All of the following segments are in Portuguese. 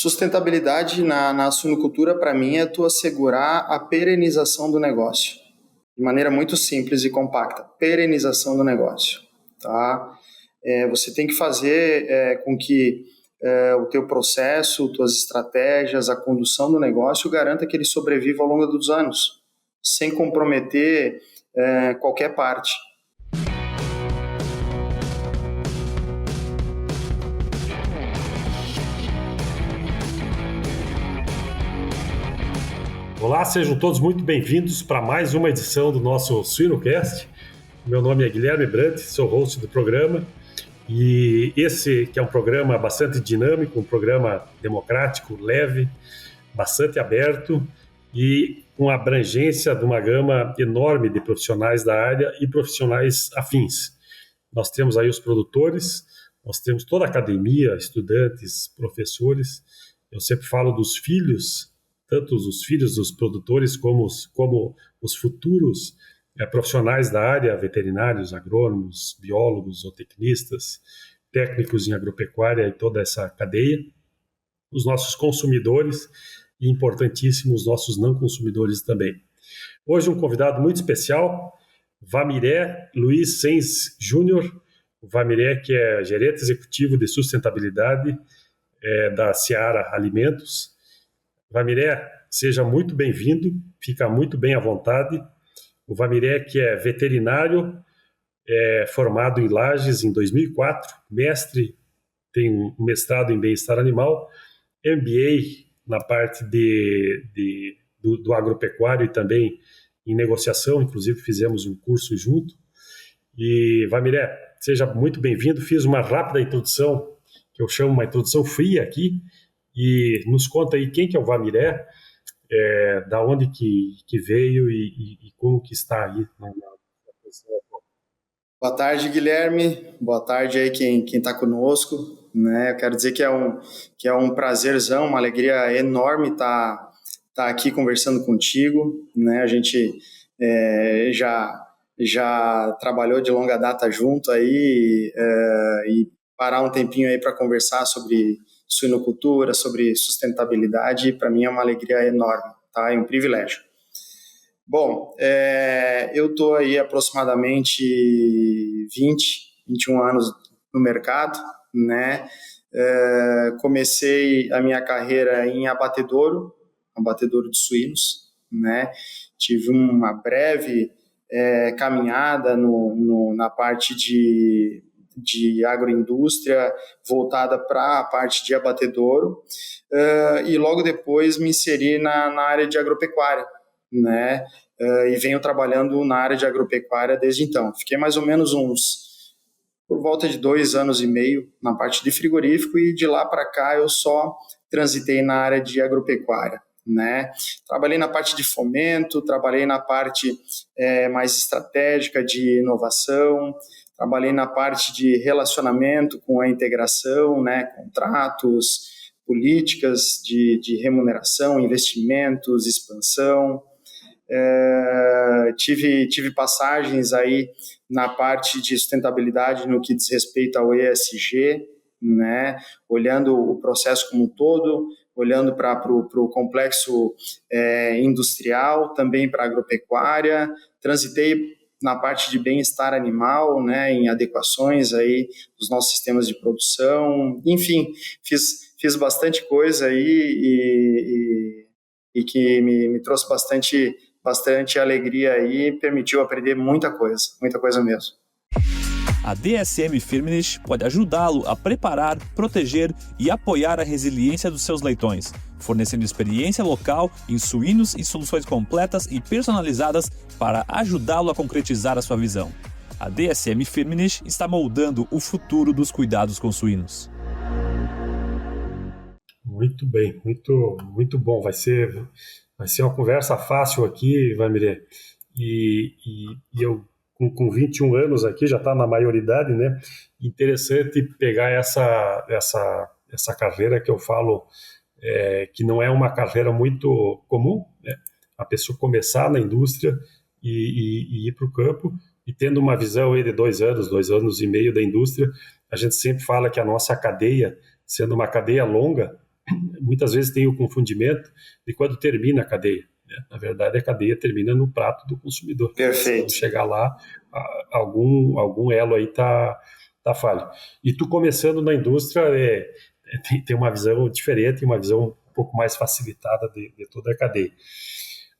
Sustentabilidade na suinocultura, para mim, é tu assegurar a perenização do negócio. De maneira muito simples e compacta. Perenização do negócio. Tá? Você tem que fazer com que o teu processo, tuas estratégias, a condução do negócio garanta que ele sobreviva ao longo dos anos, sem comprometer qualquer parte. Olá, sejam todos muito bem-vindos para mais uma edição do nosso Suinocast. Meu nome é Guilherme Brandt, sou host do programa e esse que é um programa bastante dinâmico, um programa democrático, leve, bastante aberto e com abrangência de uma gama enorme de profissionais da área e profissionais afins. Nós temos aí os produtores, nós temos toda a academia, estudantes, professores. Eu sempre falo dos filhos, tanto os filhos dos produtores como os futuros profissionais da área, veterinários, agrônomos, biólogos, zootecnistas, técnicos em agropecuária e toda essa cadeia, os nossos consumidores e, importantíssimo, os nossos não consumidores também. Hoje um convidado muito especial, Vamiré Luiz Sens Júnior, o Vamiré que é gerente executivo de sustentabilidade da Seara Alimentos. Vamiré, seja muito bem-vindo, fica muito bem à vontade. O Vamiré, que é veterinário, formado em Lages em 2004, mestre, tem um mestrado em bem-estar animal, MBA na parte do agropecuário e também em negociação, inclusive fizemos um curso junto. E, Vamiré, seja muito bem-vindo. Fiz uma rápida introdução, que eu chamo uma introdução fria aqui, e nos conta aí quem que é o Vamiré, da onde que veio e como que está aí na posição atual. Boa tarde, Guilherme. Boa tarde aí quem está conosco. Né? Eu quero dizer que é um prazerzão, uma alegria enorme estar aqui conversando contigo. Né? A gente já trabalhou de longa data junto aí e parar um tempinho aí para conversar sobre suinocultura, sobre sustentabilidade, para mim é uma alegria enorme, tá? É um privilégio. Bom, eu estou aí aproximadamente 21 anos no mercado, né? Comecei a minha carreira em abatedouro de suínos, né? Tive uma breve caminhada na parte de agroindústria voltada para a parte de abatedouro e logo depois me inseri na área de agropecuária, né? E venho trabalhando na área de agropecuária desde então. Fiquei mais ou menos por volta de 2 anos e meio na parte de frigorífico e de lá para cá eu só transitei na área de agropecuária. Né? Trabalhei na parte de fomento, trabalhei na parte mais estratégica de inovação, trabalhei na parte de relacionamento com a integração, né? Contratos, políticas de remuneração, investimentos, expansão. Tive passagens aí na parte de sustentabilidade no que diz respeito ao ESG, né? Olhando o processo como um todo, olhando para o complexo industrial, também para a agropecuária. Transitei na parte de bem-estar animal, né, em adequações aí dos nossos sistemas de produção. Enfim, fiz bastante coisa aí e que me trouxe bastante alegria aí e permitiu aprender muita coisa mesmo. A DSM Firmenich pode ajudá-lo a preparar, proteger e apoiar a resiliência dos seus leitões, fornecendo experiência local em suínos e soluções completas e personalizadas para ajudá-lo a concretizar a sua visão. A DSM Firmenich está moldando o futuro dos cuidados com suínos. Muito bem, muito bom. Vai ser uma conversa fácil aqui, Vamiré. E eu com 21 anos aqui, já está na maioridade, né? Interessante pegar essa carreira que eu falo, que não é uma carreira muito comum, né? A pessoa começar na indústria e ir para o campo, e tendo uma visão aí de 2 anos e meio da indústria, a gente sempre fala que a nossa cadeia, sendo uma cadeia longa, muitas vezes tem o confundimento de quando termina a cadeia, né? Na verdade, a cadeia termina no prato do consumidor. Perfeito. Quando chegar lá, algum elo aí tá falho. E tu começando na indústria, tem uma visão diferente, uma visão um pouco mais facilitada de toda a cadeia.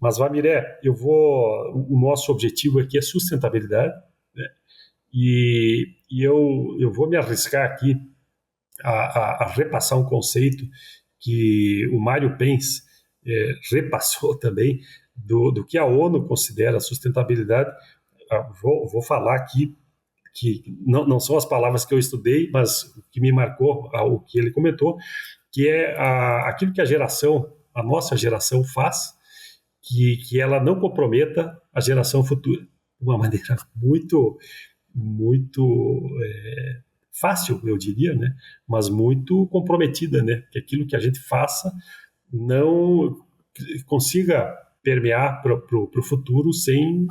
Mas, Vamiré, o nosso objetivo aqui é sustentabilidade, né? E eu vou me arriscar aqui a repassar um conceito que o Mário Pens repassou também do que a ONU considera sustentabilidade. Vou falar aqui que não são as palavras que eu estudei, mas o que me marcou, o que ele comentou, que é aquilo que a nossa geração faz, que ela não comprometa a geração futura, de uma maneira muito, muito fácil, eu diria, né? Mas muito comprometida, né? Que aquilo que a gente faça não consiga permear para o futuro sem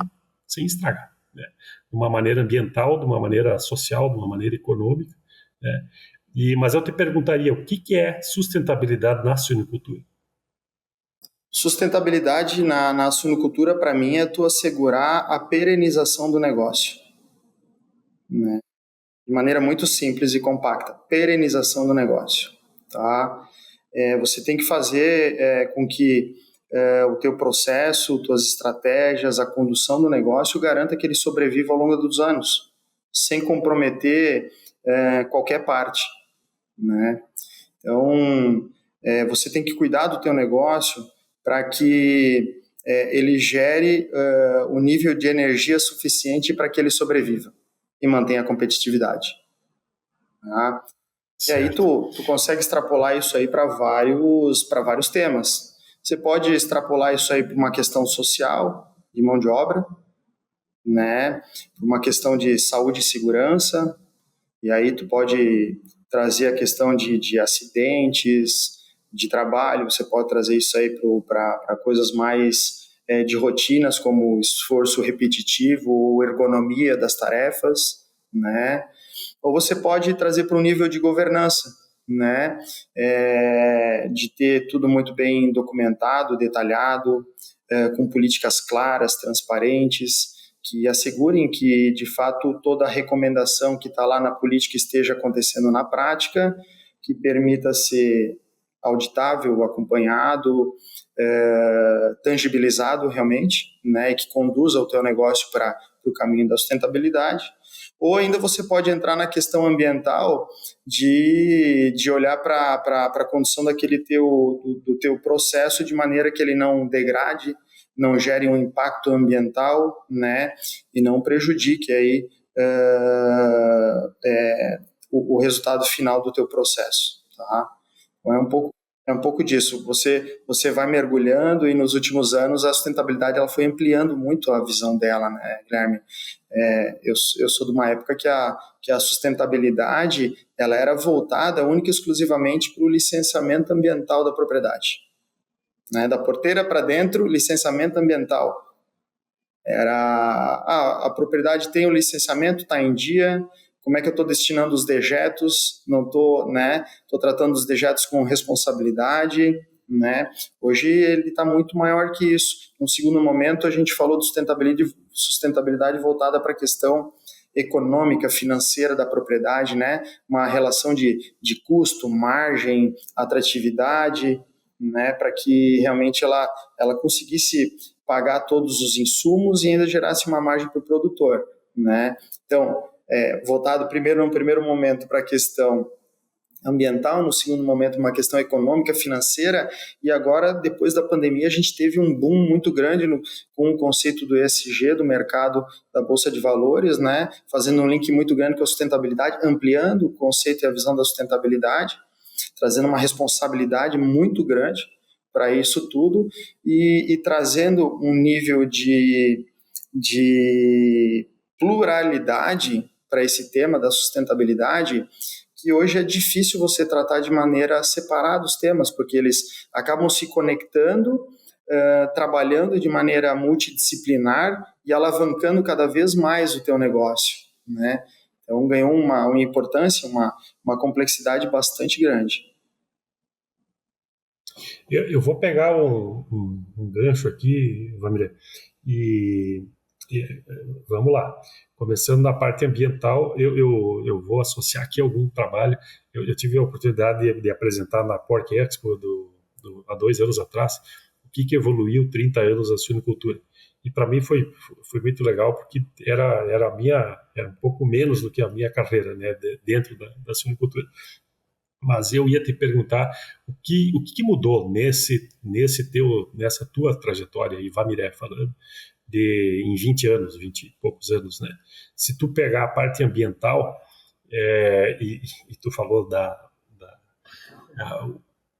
estragar, né? De uma maneira ambiental, de uma maneira social, de uma maneira econômica, né? Mas eu te perguntaria, o que é sustentabilidade na suinocultura? Sustentabilidade na suinocultura, para mim, é tu assegurar a perenização do negócio, né? De maneira muito simples e compacta, perenização do negócio, tá? Você tem que fazer com que o teu processo, tuas estratégias, a condução do negócio garanta que ele sobreviva ao longo dos anos, sem comprometer qualquer parte, né? Então, você tem que cuidar do teu negócio para que ele gere o nível de energia suficiente para que ele sobreviva e mantenha a competitividade. Tá? E aí tu consegue extrapolar isso aí para vários temas. Você pode extrapolar isso aí para uma questão social, de mão de obra, né? Para uma questão de saúde e segurança, e aí tu pode trazer a questão de acidentes, de trabalho, você pode trazer isso aí para coisas mais de rotinas, como esforço repetitivo ou ergonomia das tarefas, né? Ou você pode trazer para um nível de governança, né? De ter tudo muito bem documentado, detalhado, com políticas claras, transparentes, que assegurem que, de fato, toda a recomendação que está lá na política esteja acontecendo na prática, que permita ser auditável, acompanhado, tangibilizado realmente, né, e que conduza o teu negócio para o caminho da sustentabilidade. Ou ainda você pode entrar na questão ambiental de olhar para a condução do teu processo de maneira que ele não degrade, não gere um impacto ambiental, né, e não prejudique aí, o resultado final do teu processo, tá? Então é um pouco disso. Você vai mergulhando e nos últimos anos a sustentabilidade ela foi ampliando muito a visão dela, né, Guilherme? Eu sou de uma época que a sustentabilidade ela era voltada única e exclusivamente para o licenciamento ambiental da propriedade, né? Da porteira para dentro, licenciamento ambiental. A propriedade tem o licenciamento, está em dia. Como é que eu estou destinando os dejetos? Não estou, né? Estou tratando os dejetos com responsabilidade, né? Hoje ele está muito maior que isso. No segundo momento a gente falou de sustentabilidade voltada para a questão econômica, financeira da propriedade, né? Uma relação de custo, margem, atratividade, né? Para que realmente ela conseguisse pagar todos os insumos e ainda gerasse uma margem para o produtor, né? Então, voltado no primeiro momento para a questão ambiental, no segundo momento uma questão econômica, financeira, e agora, depois da pandemia, a gente teve um boom muito grande com o conceito do ESG, do mercado da Bolsa de Valores, né? Fazendo um link muito grande com a sustentabilidade, ampliando o conceito e a visão da sustentabilidade, trazendo uma responsabilidade muito grande para isso tudo e trazendo um nível de pluralidade para esse tema da sustentabilidade, que hoje é difícil você tratar de maneira separada os temas, porque eles acabam se conectando, trabalhando de maneira multidisciplinar e alavancando cada vez mais o teu negócio, né? Então ganhou uma importância, uma complexidade bastante grande. Eu vou pegar um gancho aqui, Vamir, e, e vamos lá. Começando na parte ambiental, eu vou associar aqui algum trabalho. Eu tive a oportunidade de apresentar na Porc Expo há 2 anos atrás o que evoluiu 30 anos a suinocultura. E para mim foi muito legal, porque era um pouco menos do que a minha carreira, né, dentro da suinocultura. Mas eu ia te perguntar o que mudou nessa tua trajetória aí, Vamiré, falando, em 20 anos, 20 e poucos anos, né? Se tu pegar a parte ambiental, e tu falou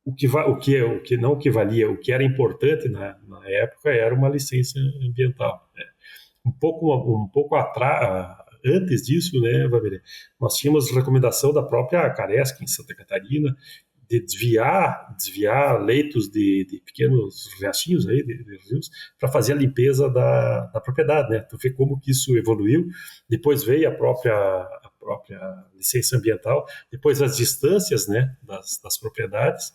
o que não que valia, o que era importante na época era uma licença ambiental, né? Um pouco atrás, antes disso, né, Vamiré, nós tínhamos recomendação da própria Caresc em Santa Catarina de desviar leitos de pequenos riachinhos aí, de rios, para fazer a limpeza da propriedade, né? Tu vê como que isso evoluiu. Depois veio a própria licença ambiental, depois as distâncias, né, das propriedades,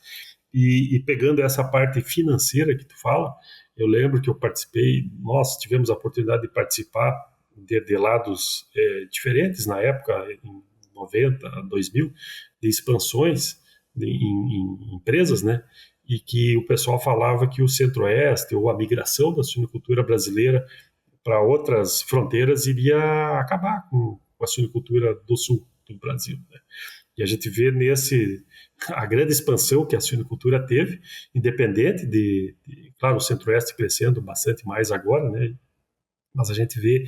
e pegando essa parte financeira que tu fala, eu lembro que eu participei, nós tivemos a oportunidade de participar de lados diferentes na época, em 90, 2000, de expansões em empresas, né? E que o pessoal falava que o Centro-Oeste ou a migração da suinocultura brasileira para outras fronteiras iria acabar com a suinocultura do sul do Brasil, né? E a gente vê a grande expansão que a suinocultura teve, independente claro, o Centro-Oeste crescendo bastante mais agora, né? Mas a gente vê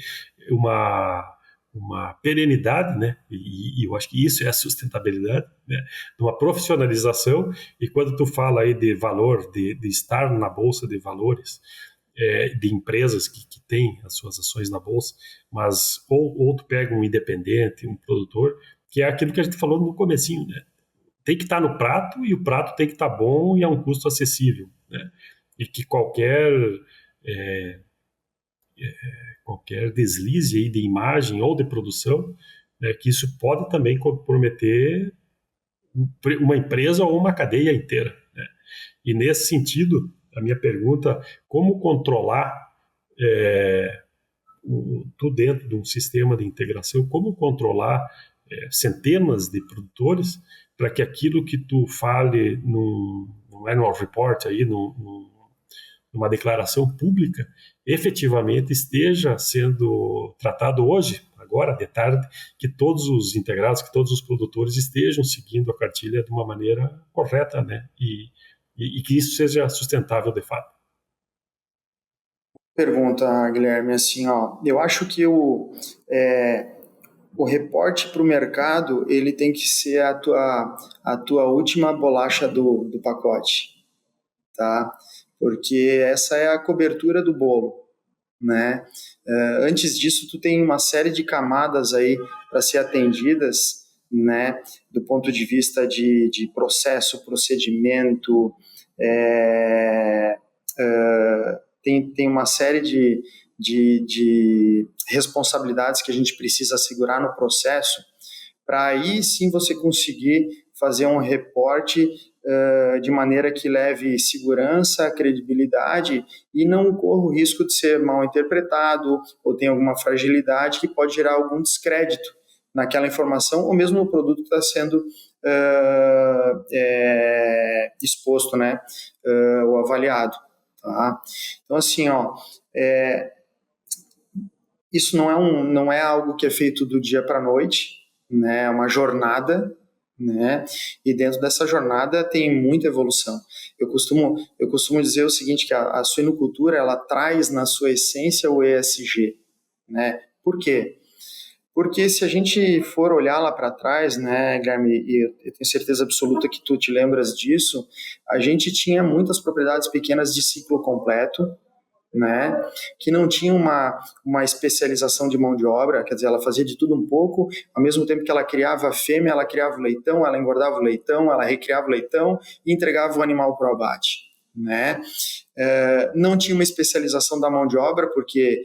uma perenidade, né? E eu acho que isso é a sustentabilidade, né? De uma profissionalização. E quando tu fala aí de valor, de estar na bolsa de valores, de empresas que têm as suas ações na bolsa, mas ou tu pega um independente, um produtor, que é aquilo que a gente falou no comecinho, né? Tem que estar no prato, e o prato tem que estar bom e a um custo acessível, né? E que é, qualquer deslize aí de imagem ou de produção, né, que isso pode também comprometer uma empresa ou uma cadeia inteira, né? E nesse sentido, a minha pergunta, como controlar, tu dentro de um sistema de integração, como controlar centenas de produtores para que aquilo que tu fale num annual report aí, numa declaração pública, efetivamente esteja sendo tratado hoje, agora de tarde, que todos os integrados, que todos os produtores estejam seguindo a cartilha de uma maneira correta, né? E que isso seja sustentável de fato. Pergunta, Guilherme, assim, ó, eu acho que o reporte para o mercado ele tem que ser a tua última bolacha do pacote, tá? Porque essa é a cobertura do bolo, né? Antes disso, tu tem uma série de camadas aí para ser atendidas, né? Do ponto de vista de processo, procedimento, tem uma série de responsabilidades que a gente precisa assegurar no processo, para aí sim você conseguir fazer um reporte de maneira que leve segurança, credibilidade e não corra o risco de ser mal interpretado ou tem alguma fragilidade que pode gerar algum descrédito naquela informação ou mesmo no produto que está sendo exposto, né, ou avaliado. Tá? Então, assim, ó, isso não é algo que é feito do dia para a noite, né? É uma jornada, né? E dentro dessa jornada tem muita evolução. Eu costumo dizer o seguinte, que a suinocultura ela traz na sua essência o ESG, né? Por quê? Porque se a gente for olhar lá para trás, né, Guilherme, e eu tenho certeza absoluta que tu te lembras disso, a gente tinha muitas propriedades pequenas de ciclo completo, né, que não tinha uma especialização de mão de obra, quer dizer, ela fazia de tudo um pouco, ao mesmo tempo que ela criava a fêmea, ela criava o leitão, ela engordava o leitão, ela recriava o leitão e entregava o animal para o abate, né? Não tinha uma especialização da mão de obra, porque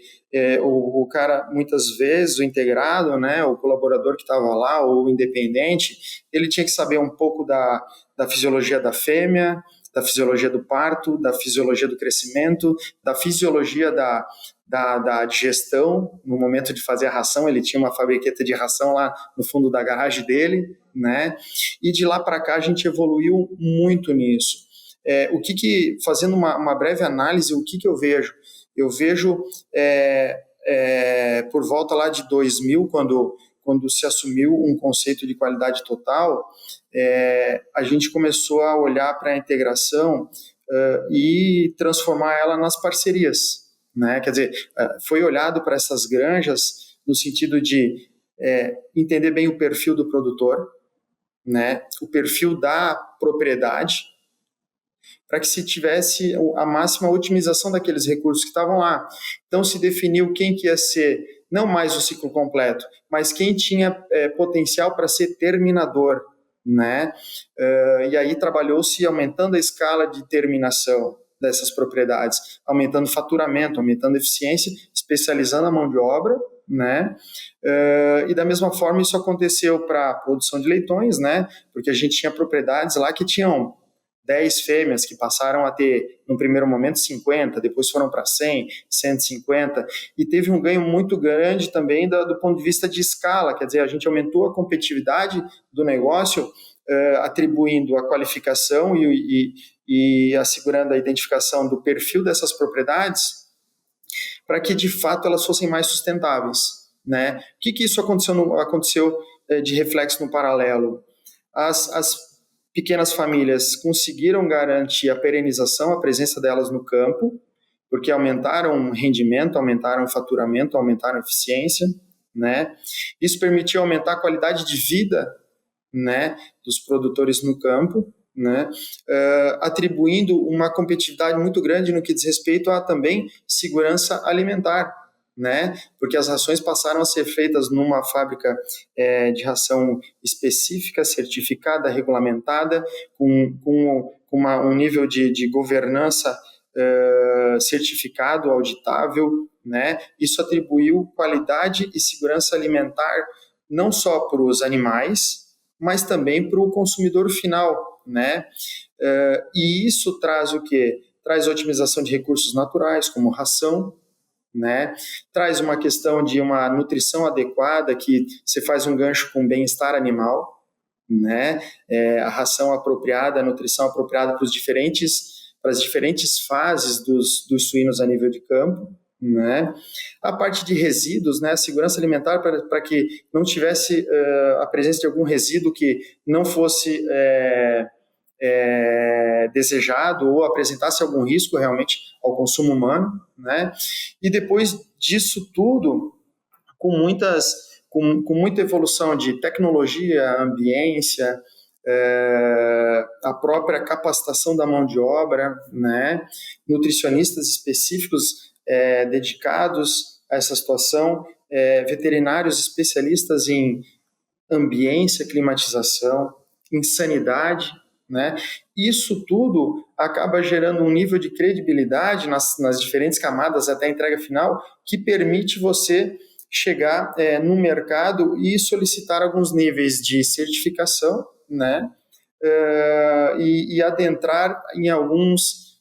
o cara, muitas vezes, o integrado, né, o colaborador que estava lá, ou o independente, ele tinha que saber um pouco da fisiologia da fêmea, da fisiologia do parto, da fisiologia do crescimento, da fisiologia da digestão. No momento de fazer a ração, ele tinha uma fabriqueta de ração lá no fundo da garagem dele, né? E de lá para cá a gente evoluiu muito nisso. Fazendo uma breve análise, o que eu vejo? Eu vejo por volta lá de 2000, quando se assumiu um conceito de qualidade total, a gente começou a olhar para a integração e transformar ela nas parcerias, né? Quer dizer, foi olhado para essas granjas no sentido de entender bem o perfil do produtor, né? O perfil da propriedade, para que se tivesse a máxima otimização daqueles recursos que estavam lá. Então se definiu quem que ia ser, não mais o ciclo completo, mas quem tinha potencial para ser terminador, né? E aí trabalhou-se aumentando a escala de terminação dessas propriedades, aumentando o faturamento, aumentando a eficiência, especializando a mão de obra, né? E da mesma forma isso aconteceu para a produção de leitões, né? Porque a gente tinha propriedades lá que tinham 10 fêmeas que passaram a ter, no primeiro momento, 50, depois foram para 100, 150, e teve um ganho muito grande também do ponto de vista de escala, quer dizer, a gente aumentou a competitividade do negócio, atribuindo a qualificação e assegurando a identificação do perfil dessas propriedades, para que, de fato, elas fossem mais sustentáveis, né? O que isso aconteceu de reflexo no paralelo? As pequenas famílias conseguiram garantir a perenização, a presença delas no campo, porque aumentaram o rendimento, aumentaram o faturamento, aumentaram a eficiência, né? Isso permitiu aumentar a qualidade de vida, né, dos produtores no campo, né? Atribuindo uma competitividade muito grande no que diz respeito a também segurança alimentar, né? Porque as rações passaram a ser feitas numa fábrica de ração específica, certificada, regulamentada, com um nível de governança certificado, auditável, né? Isso atribuiu qualidade e segurança alimentar não só para os animais, mas também para o consumidor final, né? E isso traz o quê? Traz otimização de recursos naturais, como ração, né? Traz uma questão de uma nutrição adequada, que você faz um gancho com bem-estar animal, né? A ração apropriada, a nutrição apropriada para as diferentes fases dos suínos a nível de campo, né? A parte de resíduos, né? A segurança alimentar para que não tivesse a presença de algum resíduo que não fosse desejado ou apresentasse algum risco realmente ao consumo humano, né? E depois disso tudo, com muita evolução de tecnologia, ambiência, a própria capacitação da mão de obra, né? Nutricionistas específicos dedicados a essa situação, veterinários especialistas em ambiência, climatização, em sanidade, né? Isso tudo acaba gerando um nível de credibilidade nas diferentes camadas até a entrega final, que permite você chegar no mercado e solicitar alguns níveis de certificação, né? E adentrar em alguns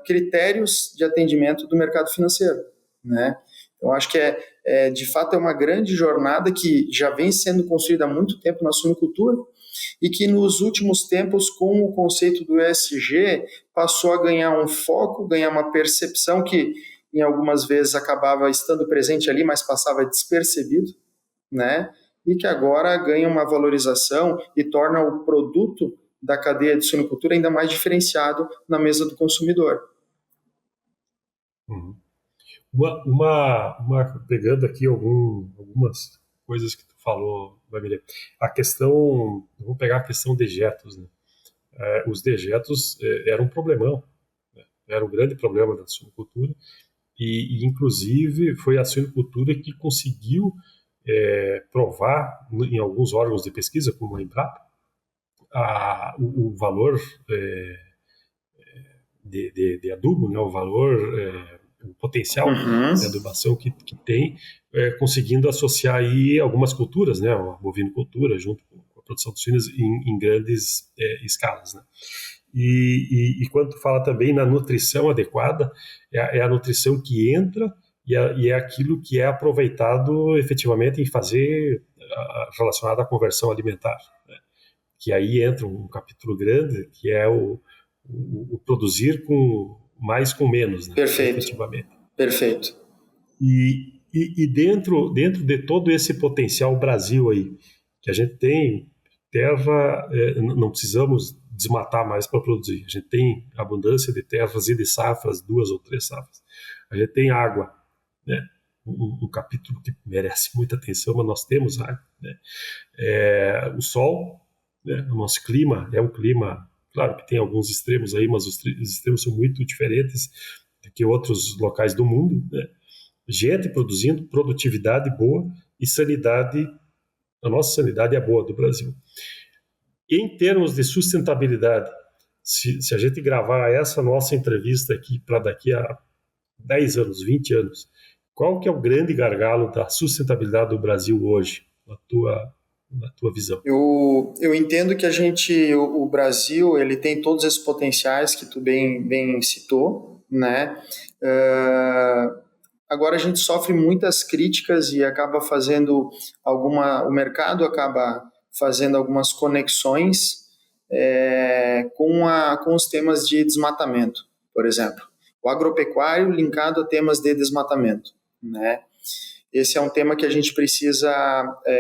critérios de atendimento do mercado financeiro, né? Então, acho que de fato é uma grande jornada que já vem sendo construída há muito tempo na suinocultura e que nos últimos tempos, com o conceito do ESG, passou a ganhar um foco, ganhar uma percepção que em algumas vezes acabava estando presente ali, mas passava despercebido, né? E que agora ganha uma valorização e torna o produto da cadeia de suinocultura ainda mais diferenciado na mesa do consumidor. Uhum. Pegando aqui algumas coisas que tu falou, Wagner, a questão, vamos pegar a questão dejetos, né? Os dejetos eram um problemão, né? Era um grande problema da suinocultura e inclusive foi a suinocultura que conseguiu provar em alguns órgãos de pesquisa, como a Embrapa, o valor de adubo, né? O valor o potencial de adubação que tem, conseguindo associar aí algumas culturas, né, a bovinocultura junto com a produção de suínos em grandes escalas, né. E quando tu fala também na nutrição adequada, é a nutrição que entra e é aquilo que é aproveitado efetivamente em fazer relacionado à conversão alimentar, né? Que aí entra um capítulo grande, que é o produzir mais com menos, né? Perfeito, efetivamente. perfeito. E dentro de todo esse potencial Brasil aí, que a gente tem terra, não precisamos desmatar mais para produzir. A gente tem abundância de terras e de safras, 2 ou 3 safras. A gente tem água, né? Um capítulo que merece muita atenção, mas nós temos água, né? O sol, né? O nosso clima é um clima, claro que tem alguns extremos aí, mas os extremos são muito diferentes do que outros locais do mundo, né? Gente produzindo, produtividade boa e sanidade, a nossa sanidade é boa do Brasil. Em termos de sustentabilidade, se a gente gravar essa nossa entrevista aqui para daqui a 10 anos, 20 anos, qual que é o grande gargalo da sustentabilidade do Brasil hoje, na tua visão? Eu entendo que o Brasil, ele tem todos esses potenciais que tu bem citou, né? Agora a gente sofre muitas críticas e acaba fazendo o mercado acaba fazendo algumas conexões com os temas de desmatamento, por exemplo. O agropecuário linkado a temas de desmatamento, né? Esse é um tema que a gente precisa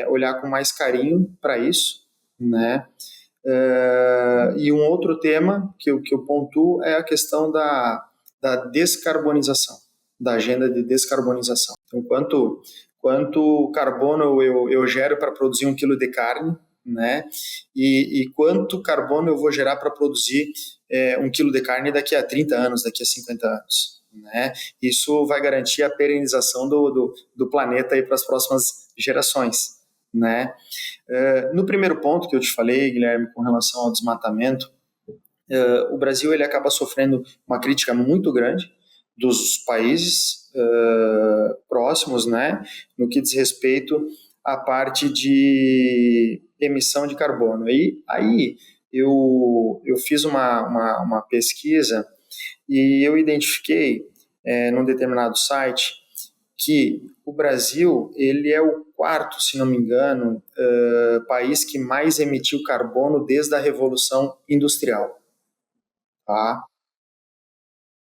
olhar com mais carinho para isso, né? E um outro tema que eu pontuo é a questão da descarbonização, da agenda de descarbonização. Então, quanto carbono eu gero para produzir 1 quilo de carne, né? E quanto carbono eu vou gerar para produzir 1 quilo de carne daqui a 30 anos, daqui a 50 anos. Né? Isso vai garantir a perenização do planeta para as próximas gerações. Né? No primeiro ponto que eu te falei, Guilherme, com relação ao desmatamento, o Brasil ele acaba sofrendo uma crítica muito grande dos países próximos, né, no que diz respeito à parte de emissão de carbono. E aí eu fiz uma pesquisa e eu identifiquei num determinado site que o Brasil ele é o quarto, se não me engano, país que mais emitiu carbono desde a Revolução Industrial. Tá?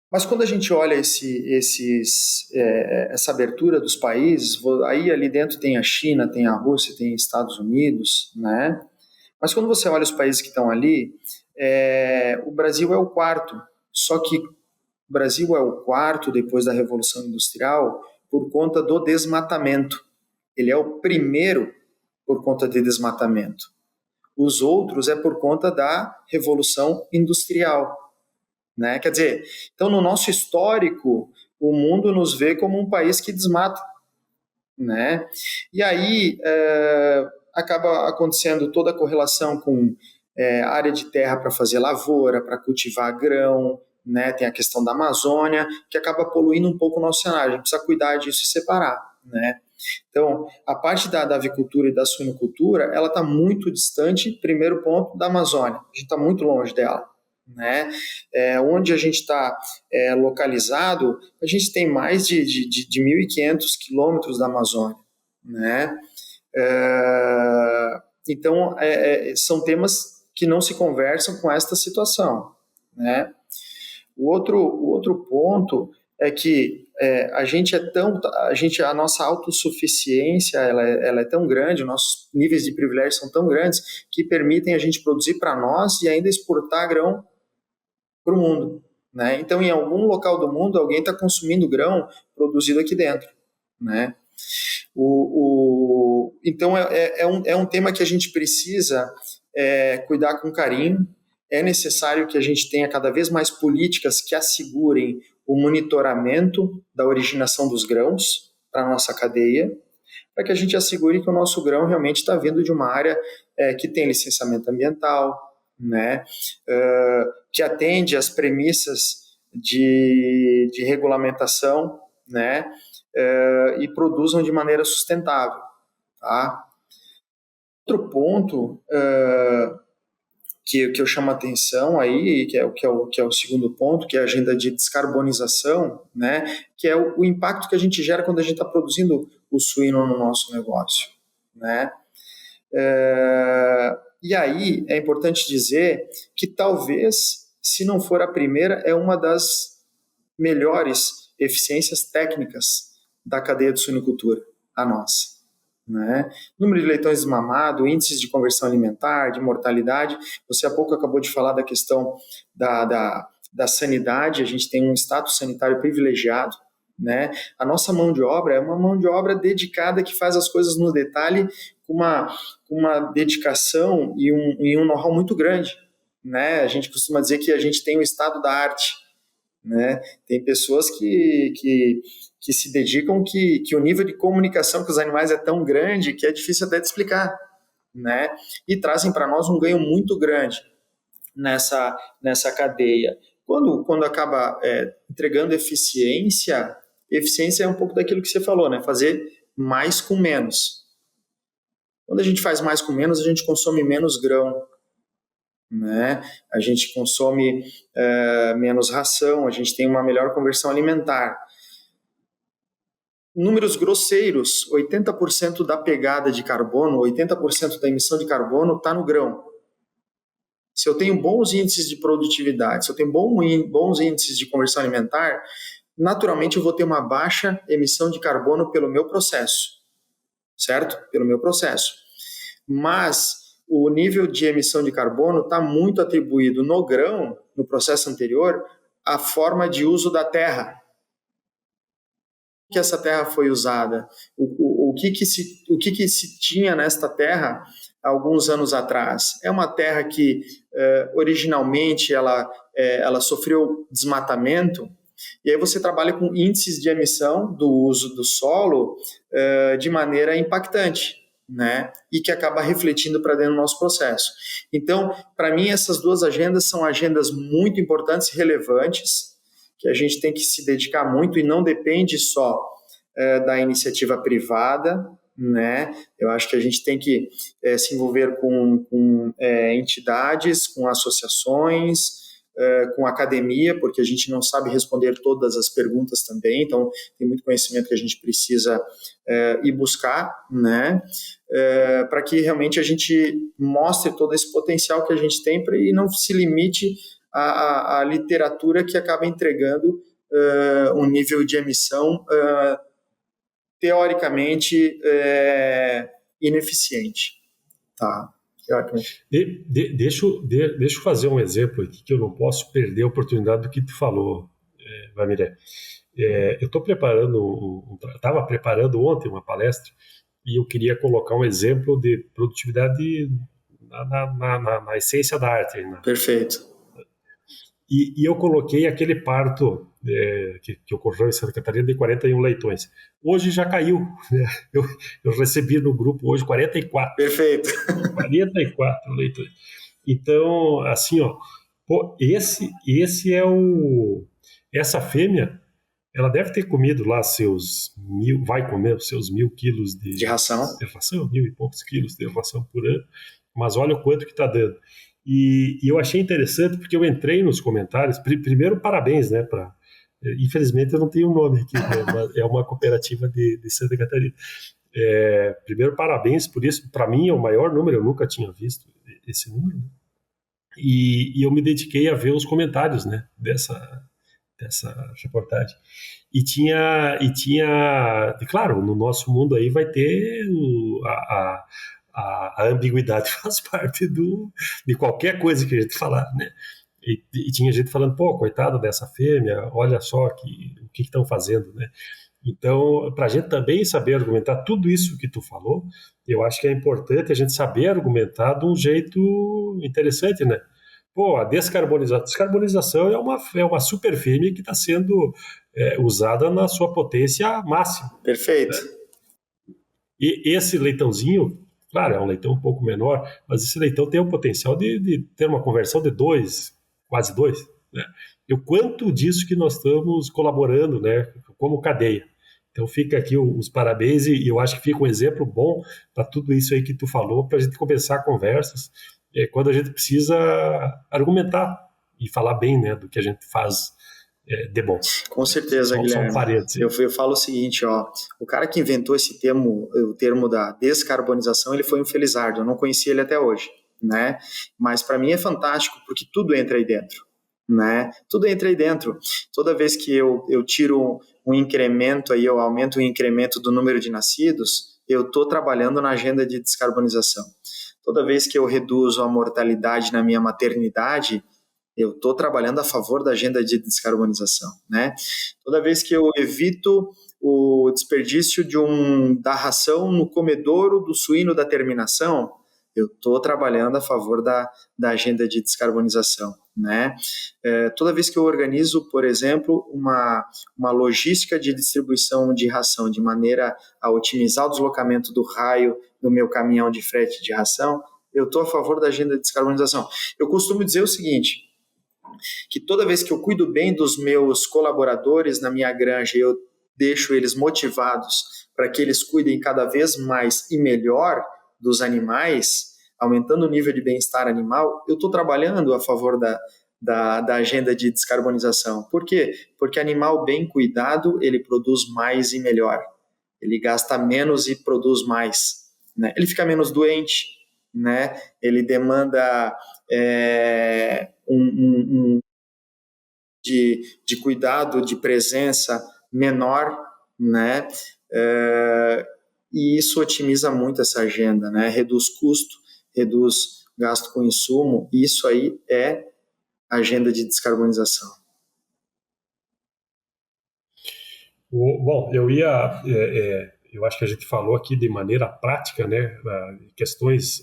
Mas quando a gente olha essa abertura dos países, aí ali dentro tem a China, tem a Rússia, tem Estados Unidos, né? Mas quando você olha os países que estão ali, o Brasil é o quarto. Só que o Brasil é o quarto depois da Revolução Industrial por conta do desmatamento. Ele é o primeiro por conta de desmatamento. Os outros é por conta da Revolução Industrial. Né? Quer dizer, então no nosso histórico, o mundo nos vê como um país que desmata. Né? E aí acaba acontecendo toda a correlação com área de terra para fazer lavoura, para cultivar grão, né? Tem a questão da Amazônia, que acaba poluindo um pouco o nosso cenário. A gente precisa cuidar disso e separar. Né? Então, a parte da avicultura e da suinocultura, ela está muito distante, primeiro ponto, da Amazônia. A gente está muito longe dela. Né? Onde a gente está localizado, a gente tem mais de 1.500 quilômetros da Amazônia. Né? Então, são temas que não se conversam com esta situação. Né? O outro ponto é que a nossa autossuficiência ela é tão grande, nossos níveis de privilégio são tão grandes que permitem a gente produzir para nós e ainda exportar grão para o mundo. Né? Então, em algum local do mundo, alguém está consumindo grão produzido aqui dentro. Né? Então, é um tema que a gente precisa cuidar com carinho. É necessário que a gente tenha cada vez mais políticas que assegurem o monitoramento da originação dos grãos para a nossa cadeia, para que a gente assegure que o nosso grão realmente está vindo de uma área que tem licenciamento ambiental, né, que atende às premissas de regulamentação, né, e produzam de maneira sustentável. Tá? Outro ponto que eu chamo a atenção aí, que é o segundo ponto, que é a agenda de descarbonização, né, que é o impacto que a gente gera quando a gente está produzindo o suíno no nosso negócio, né. E aí é importante dizer que talvez, se não for a primeira, é uma das melhores eficiências técnicas da cadeia de suinocultura, a nossa. Né? Número de leitões desmamados, índices de conversão alimentar, de mortalidade. Você há pouco acabou de falar da questão da sanidade, a gente tem um status sanitário privilegiado. Né? A nossa mão de obra é uma mão de obra dedicada que faz as coisas no detalhe com uma dedicação e um know-how muito grande. Né? A gente costuma dizer que a gente tem o estado da arte. Né? Tem pessoas que se dedicam que o nível de comunicação com os animais é tão grande que é difícil até de explicar, né? E trazem para nós um ganho muito grande nessa cadeia. Quando acaba entregando eficiência é um pouco daquilo que você falou, né? Fazer mais com menos. Quando a gente faz mais com menos, a gente consome menos grão, né? A gente consome menos ração, a gente tem uma melhor conversão alimentar. Números grosseiros, 80% da pegada de carbono, 80% da emissão de carbono está no grão. Se eu tenho bons índices de produtividade, se eu tenho bons índices de conversão alimentar, naturalmente eu vou ter uma baixa emissão de carbono pelo meu processo, certo? Pelo meu processo. Mas o nível de emissão de carbono está muito atribuído no grão, no processo anterior, à forma de uso da terra. Que essa terra foi usada, o que se tinha nesta terra alguns anos atrás. É uma terra que originalmente ela sofreu desmatamento, e aí você trabalha com índices de emissão do uso do solo de maneira impactante, né? E que acaba refletindo para dentro do nosso processo. Então, para mim, essas duas agendas são agendas muito importantes e relevantes, que a gente tem que se dedicar muito e não depende só da iniciativa privada, né? Eu acho que a gente tem que se envolver com entidades, com associações, com academia, porque a gente não sabe responder todas as perguntas também, então tem muito conhecimento que a gente precisa ir buscar, né? Para que realmente a gente mostre todo esse potencial que a gente tem e não se limite a literatura que acaba entregando um nível de emissão teoricamente ineficiente. Tá? Deixa eu fazer um exemplo aqui que eu não posso perder a oportunidade do que tu falou, Vamiré. Eu estou estava preparando ontem uma palestra e eu queria colocar um exemplo de produtividade na essência da arte. Né? Perfeito. E eu coloquei aquele parto que ocorreu em Santa Catarina de 41 leitões. Hoje já caiu. Né? Eu recebi no grupo hoje 44. Perfeito. 44 leitões. Então, assim, ó, pô, esse é o... Essa fêmea, ela deve ter comido lá vai comer os seus 1.000 quilos de ração. De ração, 1.000 e poucos quilos de ração por ano. Mas olha o quanto que está dando. E eu achei interessante porque eu entrei nos comentários. Primeiro, parabéns, né? Infelizmente eu não tenho o nome aqui, né, é uma cooperativa de Santa Catarina. Primeiro, parabéns por isso. Para mim é o maior número, eu nunca tinha visto esse número. Né? E eu me dediquei a ver os comentários, né, dessa reportagem. E tinha, claro, no nosso mundo aí vai ter a ambiguidade faz parte de qualquer coisa que a gente falar, né? E tinha gente falando, pô, coitada dessa fêmea, olha só o que estão fazendo, né? Então, para a gente também saber argumentar tudo isso que tu falou, eu acho que é importante a gente saber argumentar de um jeito interessante, né? Pô, a descarbonização é uma super fêmea que está sendo usada na sua potência máxima. Perfeito. Né? E esse leitãozinho, claro, é um leitão um pouco menor, mas esse leitão tem o potencial de ter uma conversão de 2, quase 2. Né? E o quanto disso que nós estamos colaborando, né, como cadeia. Então fica aqui os parabéns e eu acho que fica um exemplo bom para tudo isso aí que tu falou, para a gente começar conversas quando a gente precisa argumentar e falar bem, né, do que a gente faz de bom. Com certeza, Guilherme. Só um parênteses. Eu falo o seguinte, o cara que inventou esse termo, o termo da descarbonização, ele foi um felizardo, eu não conhecia ele até hoje, né? Mas para mim é fantástico, porque tudo entra aí dentro, né? Tudo entra aí dentro. Toda vez que eu tiro um incremento aí, eu aumento o incremento do número de nascidos, eu estou trabalhando na agenda de descarbonização. Toda vez que eu reduzo a mortalidade na minha maternidade, eu estou trabalhando a favor da agenda de descarbonização, né? Toda vez que eu evito o desperdício da ração no comedouro do suíno da terminação, eu estou trabalhando a favor da agenda de descarbonização, né? Toda vez que eu organizo, por exemplo, uma logística de distribuição de ração de maneira a otimizar o deslocamento do raio do meu caminhão de frete de ração, eu estou a favor da agenda de descarbonização. Eu costumo dizer o seguinte, que toda vez que eu cuido bem dos meus colaboradores na minha granja, eu deixo eles motivados para que eles cuidem cada vez mais e melhor dos animais, aumentando o nível de bem-estar animal, eu estou trabalhando a favor da agenda de descarbonização. Por quê? Porque animal bem cuidado, ele produz mais e melhor. Ele gasta menos e produz mais, né? Ele fica menos doente, né? Ele demanda de cuidado, de presença menor, né? E isso otimiza muito essa agenda, né? Reduz custo, reduz gasto com insumo, e isso aí é agenda de descarbonização. Bom, eu acho que a gente falou aqui de maneira prática, né, questões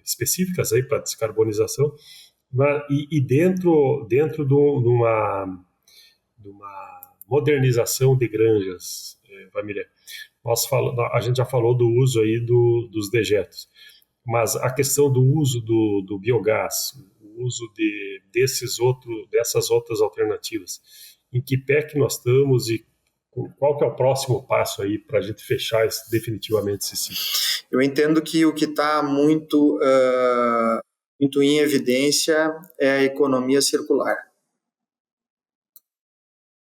específicas aí para descarbonização, e dentro de uma modernização de granjas, Família, a gente já falou do uso aí dos dejetos, mas a questão do uso do biogás, o uso dessas outras alternativas, em que pé que nós estamos e qual que é o próximo passo aí para a gente fechar definitivamente esse ciclo? Eu entendo que o que está muito em evidência é a economia circular.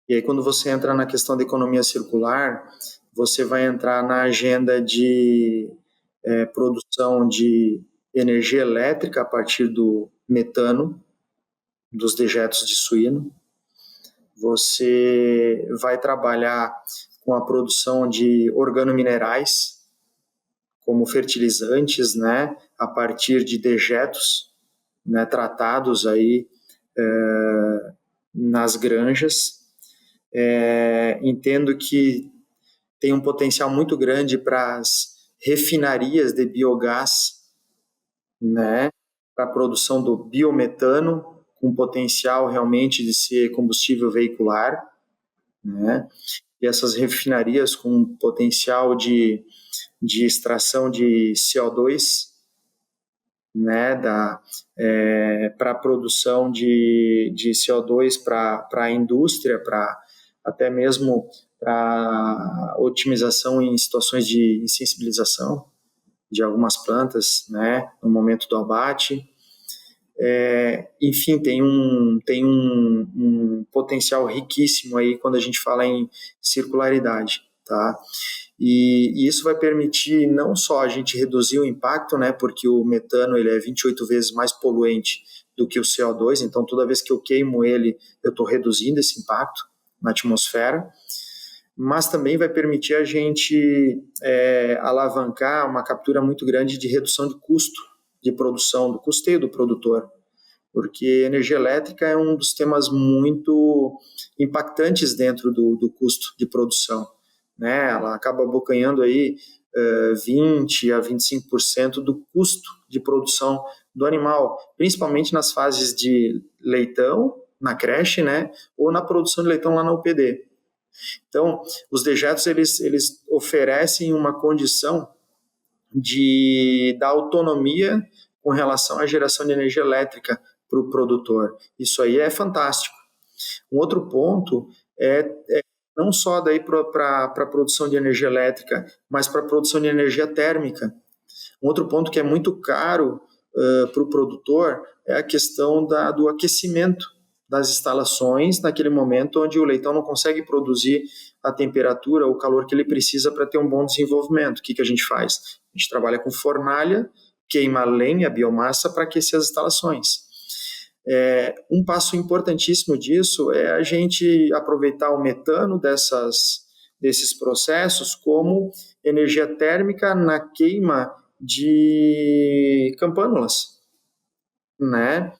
E aí, quando você entra na questão da economia circular, você vai entrar na agenda de produção de energia elétrica a partir do metano, dos dejetos de suíno. Você vai trabalhar com a produção de organominerais, como fertilizantes, né, a partir de dejetos, né, tratados aí nas granjas. Entendo que tem um potencial muito grande para as refinarias de biogás, né, para a produção do biometano, com potencial realmente de ser combustível veicular, né, e essas refinarias com potencial de extração de CO2, né, para a produção de CO2 para a indústria, até mesmo para otimização em situações de insensibilização de algumas plantas, né, no momento do abate. Enfim, tem um potencial riquíssimo aí quando a gente fala em circularidade, tá? E isso vai permitir não só a gente reduzir o impacto, né, porque o metano ele é 28 vezes mais poluente do que o CO2, então toda vez que eu queimo ele, eu estou reduzindo esse impacto na atmosfera, mas também vai permitir a gente alavancar uma captura muito grande de redução de custo de produção, do custeio do produtor, porque energia elétrica é um dos temas muito impactantes dentro do custo de produção, né? Ela acaba abocanhando aí 20 a 25% do custo de produção do animal, principalmente nas fases de leitão, na creche, né? Ou na produção de leitão lá na UPD. Então, os dejetos eles oferecem uma condição da autonomia com relação à geração de energia elétrica para o produtor. Isso aí é fantástico. Um outro ponto é não só daí para a produção de energia elétrica, mas para a produção de energia térmica. Um outro ponto que é muito caro para o produtor é a questão do aquecimento das instalações naquele momento onde o leitão não consegue produzir a temperatura, o calor que ele precisa para ter um bom desenvolvimento. O que a gente faz? A gente trabalha com fornalha, queima a lenha, a biomassa, para aquecer as instalações. Um passo importantíssimo disso é a gente aproveitar o metano desses processos como energia térmica na queima de campânulas, né?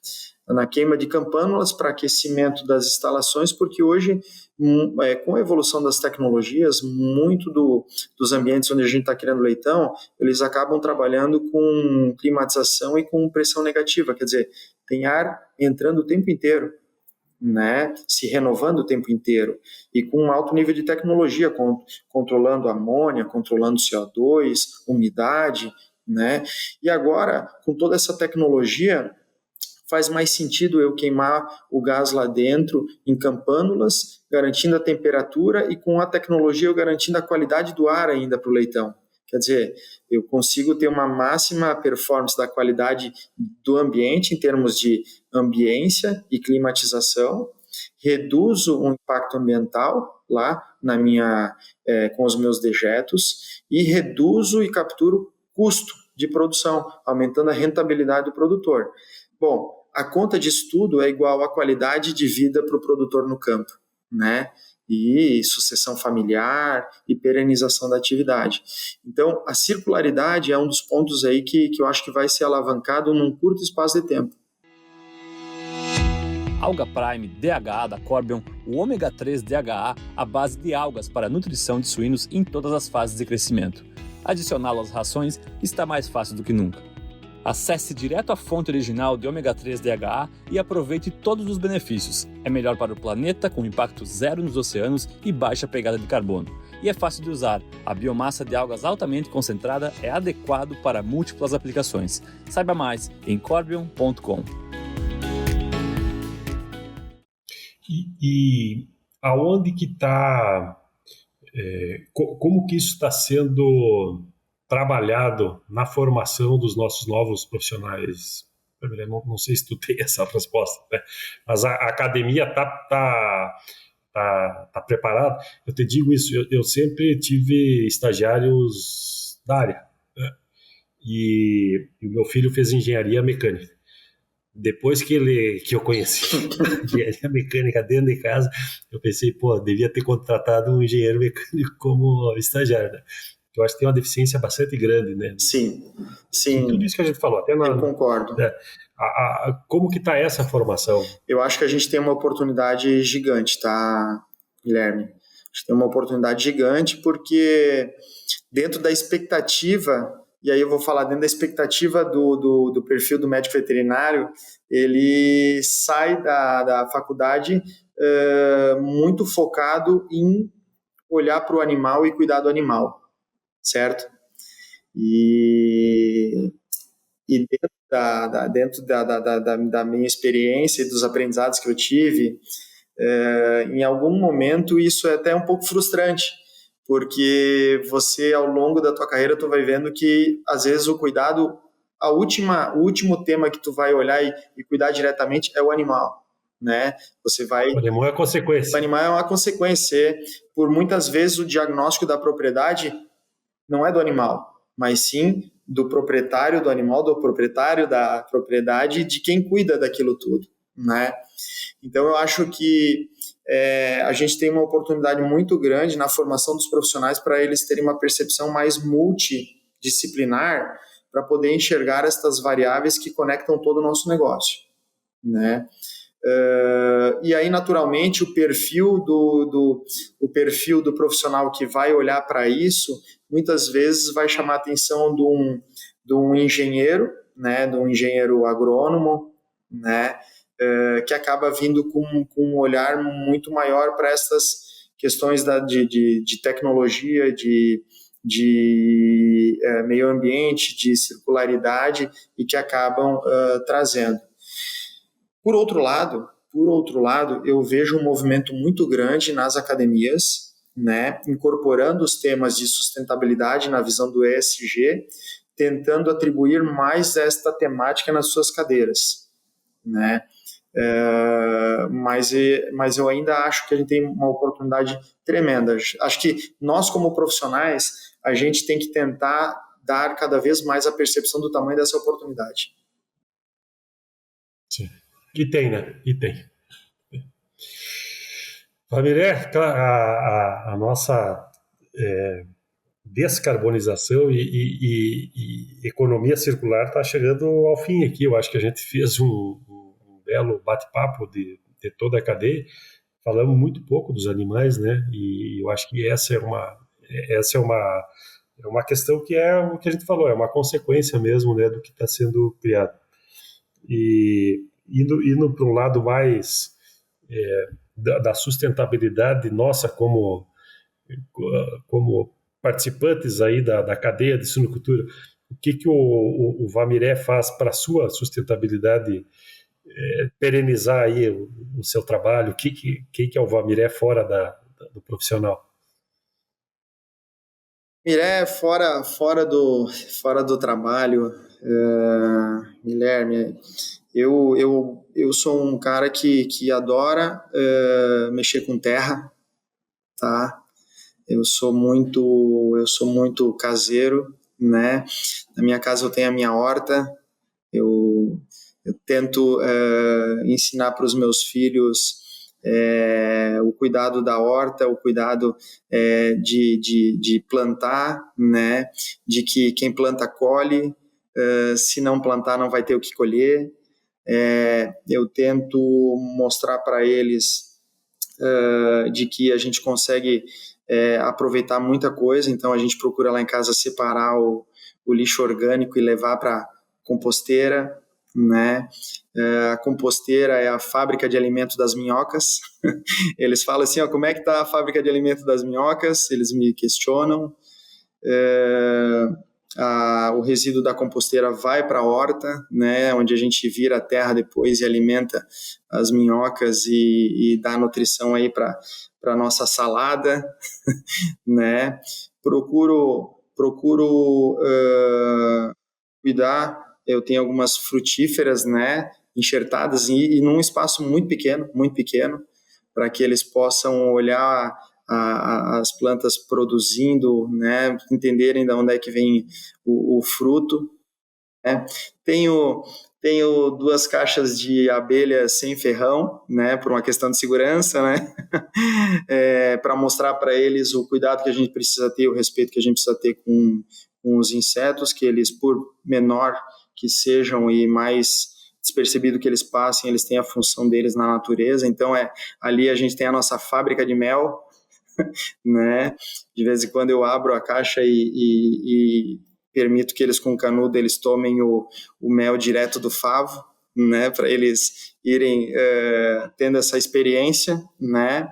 Na queima de campânulas para aquecimento das instalações, porque hoje, com a evolução das tecnologias, muito dos ambientes onde a gente está criando leitão, eles acabam trabalhando com climatização e com pressão negativa, quer dizer, tem ar entrando o tempo inteiro, né, se renovando o tempo inteiro, e com um alto nível de tecnologia, controlando amônia, controlando CO2, umidade, né? E agora, com toda essa tecnologia, faz mais sentido eu queimar o gás lá dentro em campânulas, garantindo a temperatura e com a tecnologia eu garantindo a qualidade do ar ainda para o leitão. Quer dizer, eu consigo ter uma máxima performance da qualidade do ambiente em termos de ambiência e climatização, reduzo o impacto ambiental lá com os meus dejetos e reduzo e capturo custo de produção, aumentando a rentabilidade do produtor. Bom, a conta disso tudo é igual à qualidade de vida para o produtor no campo, né? E sucessão familiar e perenização da atividade. Então, a circularidade é um dos pontos aí que eu acho que vai ser alavancado num curto espaço de tempo. Alga Prime DHA da Corbion, o ômega 3 DHA, a base de algas para a nutrição de suínos em todas as fases de crescimento. Adicioná-lo às rações está mais fácil do que nunca. Acesse direto a fonte original de ômega 3 DHA e aproveite todos os benefícios. É melhor para o planeta, com impacto zero nos oceanos e baixa pegada de carbono. E é fácil de usar. A biomassa de algas altamente concentrada é adequado para múltiplas aplicações. Saiba mais em corbion.com. E aonde que está... como que isso está sendo trabalhado na formação dos nossos novos profissionais? Não sei se tu tem essa resposta, né? Mas a academia está preparada. Eu te digo isso, eu sempre tive estagiários da área, né? E o meu filho fez engenharia mecânica. Depois que eu conheci engenharia mecânica dentro de casa, eu pensei, devia ter contratado um engenheiro mecânico como estagiário, né? Eu acho que tem uma deficiência bastante grande, né? Sim. E tudo isso que a gente falou. Eu concordo. Né? Como que está essa formação? Eu acho que a gente tem uma oportunidade gigante, tá, Guilherme? A gente tem uma oportunidade gigante porque dentro da expectativa, e aí eu vou falar dentro da expectativa do perfil do médico veterinário, ele sai da faculdade muito focado em olhar para o animal e cuidar do animal. Certo? E dentro da minha experiência e dos aprendizados que eu tive, em algum momento isso é até um pouco frustrante, porque você, ao longo da tua carreira, tu vai vendo que, às vezes, o cuidado, o último tema que tu vai olhar e cuidar diretamente é o animal. Né? O animal é a consequência. O animal é uma consequência. Por muitas vezes, o diagnóstico da propriedade não é do animal, mas sim do proprietário do animal, do proprietário da propriedade, de quem cuida daquilo tudo, né? Então, eu acho que a gente tem uma oportunidade muito grande na formação dos profissionais para eles terem uma percepção mais multidisciplinar para poder enxergar estas variáveis que conectam todo o nosso negócio, né? E aí, naturalmente, o perfil do profissional que vai olhar para isso, muitas vezes vai chamar a atenção de um engenheiro, né, de um engenheiro agrônomo, né, que acaba vindo com um olhar muito maior para essas questões de tecnologia, de meio ambiente, de circularidade, e que acabam trazendo. Por outro lado, eu vejo um movimento muito grande nas academias, né, incorporando os temas de sustentabilidade na visão do ESG, tentando atribuir mais esta temática nas suas cadeiras, né? Mas eu ainda acho que a gente tem uma oportunidade tremenda. Acho que nós, como profissionais, a gente tem que tentar dar cada vez mais a percepção do tamanho dessa oportunidade. Sim. E tem, né? E tem. Vamiré, a nossa descarbonização e economia circular está chegando ao fim aqui. Eu acho que a gente fez um belo bate-papo de toda a cadeia. Falamos muito pouco dos animais, né? E eu acho que essa é uma questão que é o que a gente falou, é uma consequência mesmo, né, do que está sendo criado. E indo para um lado mais da sustentabilidade nossa como participantes aí da cadeia de suinocultura, o que o Vamiré faz para a sua sustentabilidade perenizar aí o seu trabalho? O que é o Vamiré fora do profissional? Miré, fora do trabalho, Guilherme, eu sou um cara que adora mexer com terra, tá? Eu sou muito caseiro, né? Na minha casa eu tenho a minha horta, eu tento ensinar para os meus filhos o cuidado da horta, o cuidado de plantar, né? De que quem planta colhe, se não plantar não vai ter o que colher. Eu tento mostrar para eles de que a gente consegue aproveitar muita coisa, então a gente procura lá em casa separar o lixo orgânico e levar para composteira, né? A composteira é a fábrica de alimento das minhocas. Eles falam assim, ó, como é que está a fábrica de alimento das minhocas? Eles me questionam. O resíduo da composteira vai para a horta, né, onde a gente vira a terra depois e alimenta as minhocas e dá nutrição aí para a nossa salada, né? Procuro cuidar. Eu tenho algumas frutíferas, né, enxertadas e num espaço muito pequeno, para que eles possam olhar as plantas produzindo, né, entenderem de onde é que vem o fruto, né? Tenho 2 caixas de abelhas sem ferrão, né, por uma questão de segurança, né, para mostrar para eles o cuidado que a gente precisa ter, o respeito que a gente precisa ter com os insetos, que eles, por menor que sejam e mais despercebido que eles passem, eles têm a função deles na natureza. Então, ali a gente tem a nossa fábrica de mel, né? De vez em quando eu abro a caixa e permito que eles com canudo eles tomem o mel direto do favo, né? Para eles irem tendo essa experiência, né?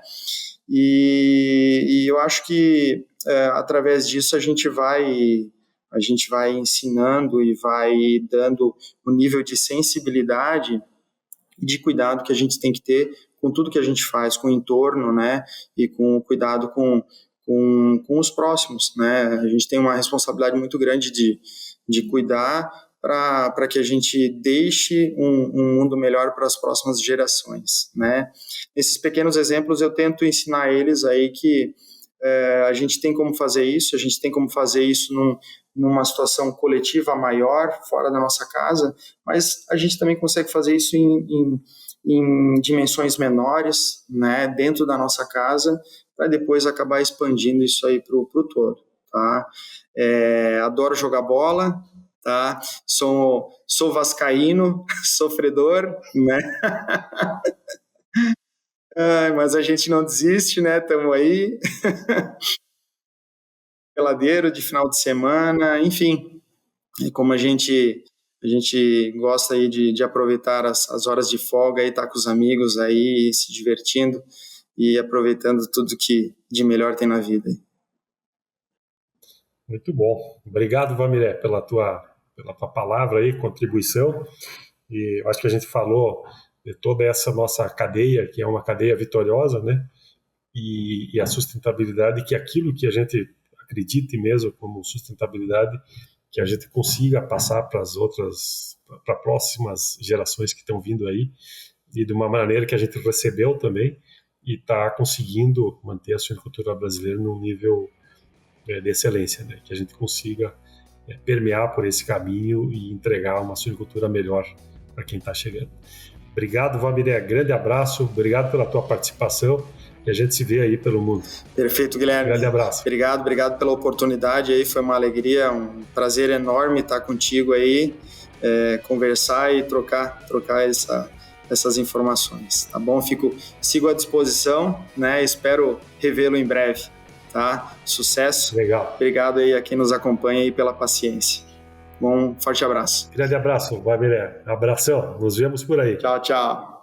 E eu acho que através disso a gente vai ensinando e vai dando o nível de sensibilidade e de cuidado que a gente tem que ter com tudo que a gente faz, com o entorno, né, e com o cuidado com os próximos, né. A gente tem uma responsabilidade muito grande de cuidar para que a gente deixe um mundo melhor para as próximas gerações, né. Nesses pequenos exemplos eu tento ensinar a eles aí que a gente tem como fazer isso, numa situação coletiva maior, fora da nossa casa, mas a gente também consegue fazer isso em dimensões menores, né, dentro da nossa casa, para depois acabar expandindo isso aí para o todo, tá? Adoro jogar bola, tá? Sou vascaíno, sofredor, né? Mas a gente não desiste, né? Estamos aí. Peladeiro de final de semana, enfim. E como a gente gosta aí de aproveitar as horas de folga e estar com os amigos aí, se divertindo e aproveitando tudo que de melhor tem na vida. Muito bom. Obrigado, Vamiré, pela tua palavra aí, contribuição. E eu acho que a gente falou de toda essa nossa cadeia, que é uma cadeia vitoriosa, né? E a sustentabilidade, que é aquilo que a gente acredite mesmo como sustentabilidade, que a gente consiga passar para próximas gerações que estão vindo aí, e de uma maneira que a gente recebeu também, e está conseguindo manter a suinocultura brasileira num nível de excelência, né? Que a gente consiga permear por esse caminho e entregar uma suinocultura melhor para quem está chegando. Obrigado, Valmiré, grande abraço, obrigado pela tua participação, e a gente se vê aí pelo mundo. Perfeito, Guilherme. Grande abraço. Obrigado pela oportunidade aí, foi uma alegria, um prazer enorme estar contigo aí, conversar e trocar essas informações, tá bom? Sigo à disposição, né? Espero revê-lo em breve, tá? Sucesso. Legal. Obrigado aí a quem nos acompanha aí pela paciência. Bom, forte abraço. Grande abraço, Valmiré. Abração. Nos vemos por aí. Tchau, tchau.